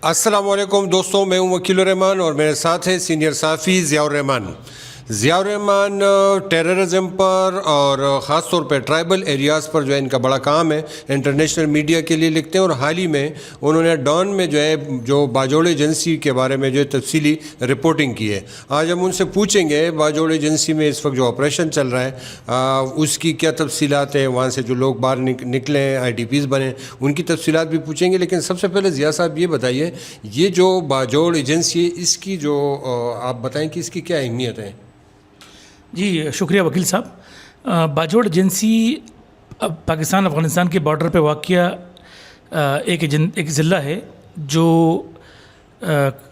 السلام علیکم دوستوں، میں ہوں وکیل الرحمان اور میرے ساتھ ہیں سینئر صحافی ضیاء الرحمان۔ ضیاء الرحمان ٹیررزم پر اور خاص طور پہ ٹرائبل ایریاز پر جو ہے ان کا بڑا کام ہے، انٹرنیشنل میڈیا کے لیے لکھتے ہیں، اور حال ہی میں انہوں نے ڈان میں جو باجوڑ ایجنسی کے بارے میں جو ہے تفصیلی رپورٹنگ کی ہے۔ آج ہم ان سے پوچھیں گے باجوڑ ایجنسی میں اس وقت جو آپریشن چل رہا ہے اس کی کیا تفصیلات ہیں، وہاں سے جو لوگ باہر نکلے ہیں، آئی ڈی پیز بنے، ان کی تفصیلات بھی پوچھیں گے۔ لیکن سب سے پہلے ضیاء صاحب یہ بتائیے، یہ جو باجوڑ ایجنسی ہے اس کی جو آپ بتائیں کہ اس کی کیا اہمیت ہے؟ جی شکریہ وکیل صاحب۔ باجوڑ ایجنسی پاکستان افغانستان کے بارڈر پہ واقع ایک ضلع ہے جو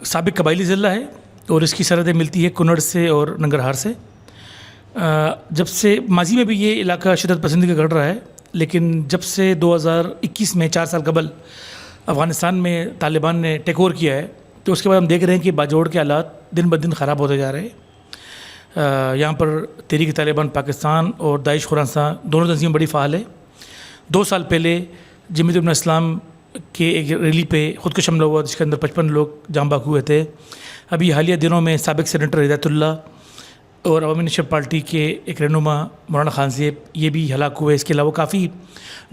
سابق قبائلی ضلع ہے، اور اس کی سرحدیں ملتی ہے کنڑ سے اور ننگرہار سے۔ جب سے ماضی میں بھی یہ علاقہ شدت پسندی کا گھڑ رہا ہے، لیکن جب سے 2021 میں 4 سال قبل افغانستان میں طالبان نے ٹیک اوور کیا ہے، تو اس کے بعد ہم دیکھ رہے ہیں کہ باجوڑ کے حالات دن بدن خراب ہوتے جا رہے ہیں۔ یہاں پر تحریک طالبان پاکستان اور داعش خراسان دونوں تنظیمیں بڑی فعال ہے۔ 2 سال پہلے جمعیت اسلام کے ایک ریلی پہ خودکش حملہ ہوا جس کے اندر 55 لوگ جاں بحق ہوئے تھے۔ ابھی حالیہ دنوں میں سابق سینیٹر ہدایت اللہ اور عوامی نشست پارٹی کے ایک رہنما مولانا خان صاحب یہ بھی ہلاک ہوئے۔ اس کے علاوہ کافی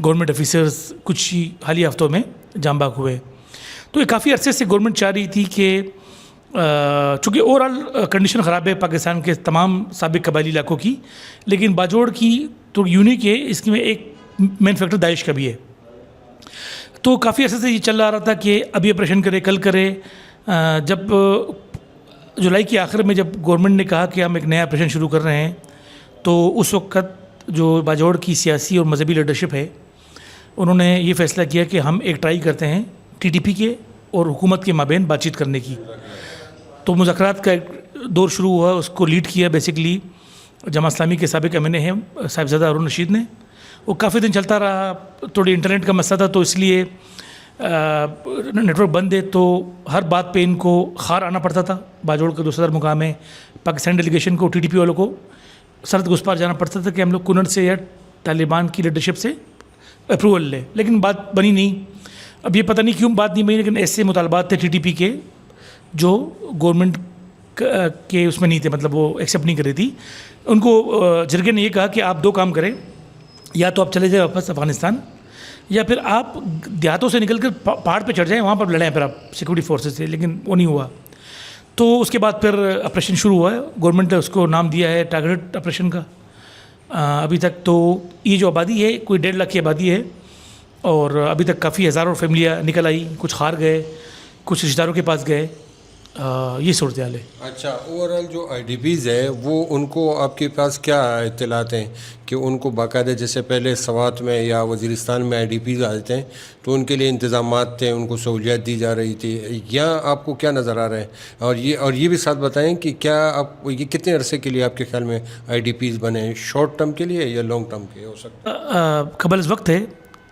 گورنمنٹ آفیسرز کچھ ہی حالیہ ہفتوں میں جاں بحق ہوئے۔ تو یہ کافی عرصے سے گورنمنٹ چاہ رہی تھی کہ چونکہ اوور آل کنڈیشن خراب ہے پاکستان کے تمام سابق قبائلی علاقوں کی، لیکن باجوڑ کی تو یونیک ہے، اس میں ایک مین فیکٹر داعش کا بھی ہے۔ تو کافی عرصے سے یہ چل رہا تھا کہ ابھی آپریشن کرے کل کرے۔ جب جولائی کے آخر میں جب گورنمنٹ نے کہا کہ ہم ایک نیا آپریشن شروع کر رہے ہیں، تو اس وقت جو باجوڑ کی سیاسی اور مذہبی لیڈرشپ ہے انہوں نے یہ فیصلہ کیا کہ ہم ایک ٹرائی کرتے ہیں ٹی ٹی پی کے اور حکومت کے مابین بات چیت کرنے کی۔ تو مذاکرات کا ایک دور شروع ہوا، اس کو لیڈ کیا بیسکلی جماعت اسلامی کے سابق ایم این اے ہیں صاحبزادہ ہارون رشید نے۔ وہ کافی دن چلتا رہا، تھوڑی انٹرنیٹ کا مسئلہ تھا تو اس لیے نیٹ ورک بند ہے، تو ہر بات پہ ان کو خار آنا پڑتا تھا۔ باجوڑ کا 2 صدر مقام ہے، پاکستان ڈیلیگیشن کو ٹی ٹی پی والوں کو سرحد گسپار جانا پڑتا تھا کہ ہم لوگ کنڑ سے یا طالبان کی لیڈرشپ سے اپروول لیں، لیکن بات بنی نہیں۔ اب یہ پتہ نہیں کیوں بات نہیں بنی، لیکن ایسے مطالبات تھے ٹی ٹی پی کے جو گورنمنٹ کے اس میں نہیں تھے، مطلب وہ ایکسیپٹ نہیں کر رہی تھی۔ ان کو جرگے نے یہ کہا کہ آپ 2 کام کریں، یا تو آپ چلے جائیں واپس افغانستان، یا پھر آپ دیہاتوں سے نکل کر پہاڑ پہ چڑھ جائیں، وہاں پر لڑیں پھر آپ سیکورٹی فورسز سے، لیکن وہ نہیں ہوا۔ تو اس کے بعد پھر آپریشن شروع ہوا ہے، گورنمنٹ نے اس کو نام دیا ہے ٹارگیٹڈ آپریشن کا۔ ابھی تک تو یہ جو آبادی ہے کوئی 1.5 لاکھ کی آبادی ہے، اور ابھی تک کافی ہزاروں فیملیاں نکل آئی، کچھ خار گئے، کچھ رشتہ داروں کے پاس گئے۔ یہ صورتحال ہے۔ اچھا، اوور آل جو آئی ڈی پیز ہے وہ ان کو آپ کے پاس کیا اطلاعات ہیں کہ ان کو باقاعدہ جیسے پہلے سوات میں یا وزیرستان میں آئی ڈی پیز آتے ہیں تو ان کے لیے انتظامات تھے، ان کو سہولیات دی جا رہی تھی، یا آپ کو کیا نظر آ رہا ہے؟ اور یہ بھی ساتھ بتائیں کہ کیا آپ یہ کتنے عرصے کے لیے آپ کے خیال میں آئی ڈی پیز بنے، شارٹ ٹرم کے لیے یا لانگ ٹرم کے ہو سکتا ہے؟ قبل از وقت ہے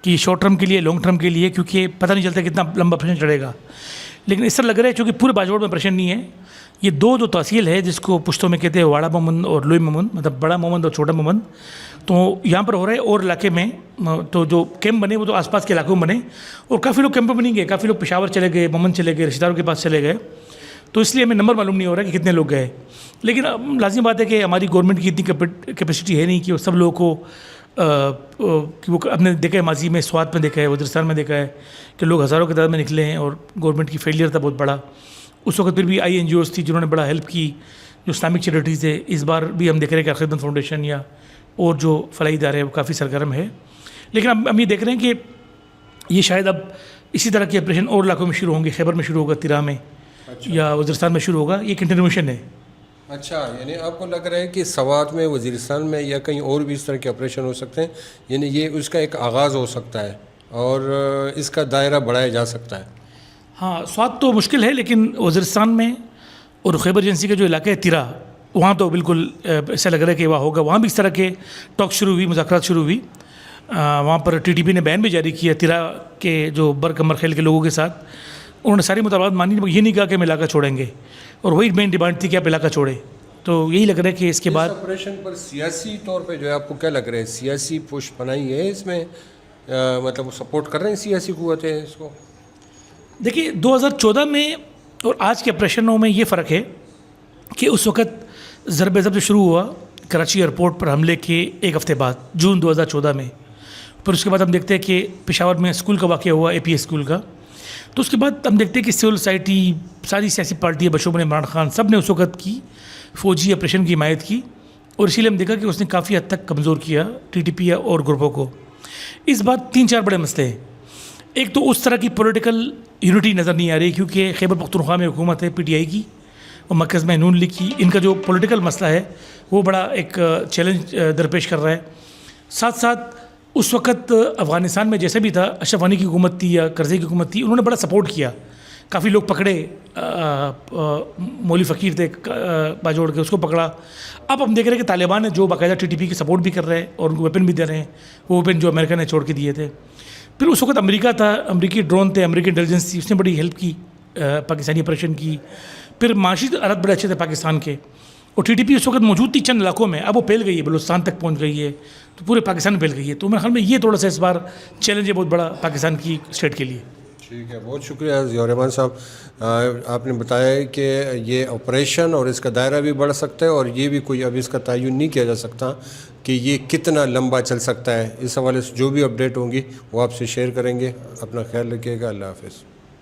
کہ شارٹ ٹرم کے لیے لانگ ٹرم کے لیے، کیونکہ پتہ نہیں چلتا کتنا لمبا آپریشن چڑھے گا۔ لیکن اس طرح لگ رہا ہے چونکہ پورے باجوڑ میں آپریشن نہیں ہے، یہ جو تحصیل ہے جس کو پشتوں میں کہتے ہیں واڑہ مومند اور لوئی مومند، مطلب بڑا مومند اور چھوٹا مومند، تو یہاں پر ہو رہا ہے۔ اور علاقے میں تو جو کیمپ بنے وہ تو آس پاس کے علاقوں میں بنے، اور کافی لوگ کیمپ میں نہیں گئے، کافی لوگ پشاور چلے گئے، مومند چلے گئے، رشتہ داروں کے پاس چلے گئے، تو اس لیے ہمیں نمبر معلوم نہیں ہو رہا کہ کتنے لوگ گئے۔ لیکن لازمی بات ہے کہ ہماری گورنمنٹ کی اتنی کیپیسٹی ہے نہیں کہ وہ سب لوگوں کو کہ وہ ہم نے دیکھا ہے ماضی میں سوات میں دیکھا ہے، وزیرستان میں دیکھا ہے کہ لوگ ہزاروں کی تعداد میں نکلے ہیں، اور گورنمنٹ کی فیلئر تھا بہت بڑا۔ اس وقت پھر بھی آئی این جی اوز تھی جنہوں نے بڑا ہیلپ کی، جو اسلامک چیریٹیز ہے۔ اس بار بھی ہم دیکھ رہے ہیں کہ خدمت فاؤنڈیشن یا اور جو فلاحی ادارے ہیں وہ کافی سرگرم ہے۔ لیکن اب ہم یہ دیکھ رہے ہیں کہ یہ شاید اب اسی طرح کے آپریشن اور علاقوں میں شروع ہوں گے، خیبر میں شروع ہوگا، تیرا میں یا وزیرستان میں شروع ہوگا، یہ کنٹینیوشن ہے۔ اچھا، یعنی آپ کو لگ رہا ہے کہ سوات میں، وزیرستان میں یا کہیں اور بھی اس طرح کے آپریشن ہو سکتے ہیں، یعنی یہ اس کا ایک آغاز ہو سکتا ہے اور اس کا دائرہ بڑھایا جا سکتا ہے؟ ہاں، سوات تو مشکل ہے، لیکن وزیرستان میں اور خیبر ایجنسی کا جو علاقہ ہے تیرا، وہاں تو بالکل ایسا لگ رہا ہے کہ وہاں ہوگا۔ وہاں بھی اس طرح کے ٹاک شروع ہوئی، مذاکرات شروع ہوئی۔ وہاں پر ٹی ٹی پی نے بیان بھی جاری کیا تیرا کے جو برکمر خیل کے لوگوں کے ساتھ، انہوں نے ساری مطالبات مانی، یہ نہیں کہا کہ ہم علاقہ چھوڑیں گے، اور وہی مین ڈیمانڈ تھی کہ آپ علاقہ چھوڑیں۔ تو یہی لگ رہا ہے کہ اس کے بعد آپریشن پر سیاسی طور پہ جو ہے آپ کو کیا لگ رہا ہے، سیاسی پوش بنائی ہے اس میں، مطلب وہ سپورٹ کر رہے ہیں سیاسی قوتیں اس کو؟ دیکھیے 2014 میں اور آج کے آپریشنوں میں یہ فرق ہے کہ اس وقت ضرب ضبط شروع ہوا کراچی ایئرپورٹ پر حملے کے ایک ہفتے بعد جون 2014 میں. پھر اس کے بعد ہم دیکھتے ہیں کہ پشاور میں اسکول کا واقعہ ہوا اے پی ایس اسکول کا. تو اس کے بعد ہم دیکھتے ہیں کہ سول سوسائٹی ساری سیاسی پارٹیاں بشمول عمران خان سب نے اس وقت کی فوجی آپریشن کی حمایت کی, اور اسی لیے ہم دیکھا کہ اس نے کافی حد تک کمزور کیا ٹی ٹی پی اور گروپوں کو. اس بات 3-4 بڑے مسئلے ہیں. ایک تو اس طرح کی پولیٹیکل یونٹی نظر نہیں آ رہی کیونکہ خیبر پختونخوا میں حکومت ہے پی ٹی آئی کی اور مرکز میں نون لیگ کی. ان کا جو پولیٹیکل مسئلہ ہے وہ بڑا ایک چیلنج درپیش کر رہا ہے. ساتھ ساتھ اس وقت افغانستان میں جیسے بھی تھا اشرف غنی کی حکومت تھی یا کرزئی کی حکومت تھی, انہوں نے بڑا سپورٹ کیا. کافی لوگ پکڑے, مولوی فقیر تھے باجوڑ کے, اس کو پکڑا. اب ہم دیکھ رہے ہیں کہ طالبان ہے جو باقاعدہ ٹی ٹی پی کی سپورٹ بھی کر رہے ہیں اور ان کو ویپن بھی دے رہے ہیں, وہ ویپن جو امریکہ نے چھوڑ کے دیے تھے. پھر اس وقت امریکہ تھا, امریکی ڈرون تھے, امریکی انٹیلیجنس تھی, اس نے بڑی ہیلپ کی پاکستانی آپریشن کی. پھر معاشی حالات بڑے اچھے تھے پاکستان کے, اور ٹی ٹی پی اس وقت موجود تھی چند علاقوں میں, اب وہ پھیل گئی ہے, بلوچستان تک پہنچ گئی ہے, تو پورے پاکستان میں پھیل گئی ہے. تو میرے خیال میں یہ تھوڑا سا اس بار چیلنج ہے بہت بڑا پاکستان کی اسٹیٹ کے لیے. ٹھیک ہے, بہت شکریہ ضیاء الرحمان صاحب. آپ نے بتایا ہے کہ یہ آپریشن اور اس کا دائرہ بھی بڑھ سکتا ہے, اور یہ بھی کوئی ابھی اس کا تعین نہیں کیا جا سکتا کہ یہ کتنا لمبا چل سکتا ہے. اس حوالے سے جو بھی اپڈیٹ ہوں گی وہ آپ سے شیئر کریں گے. اپنا خیال رکھیے گا. اللہ حافظ.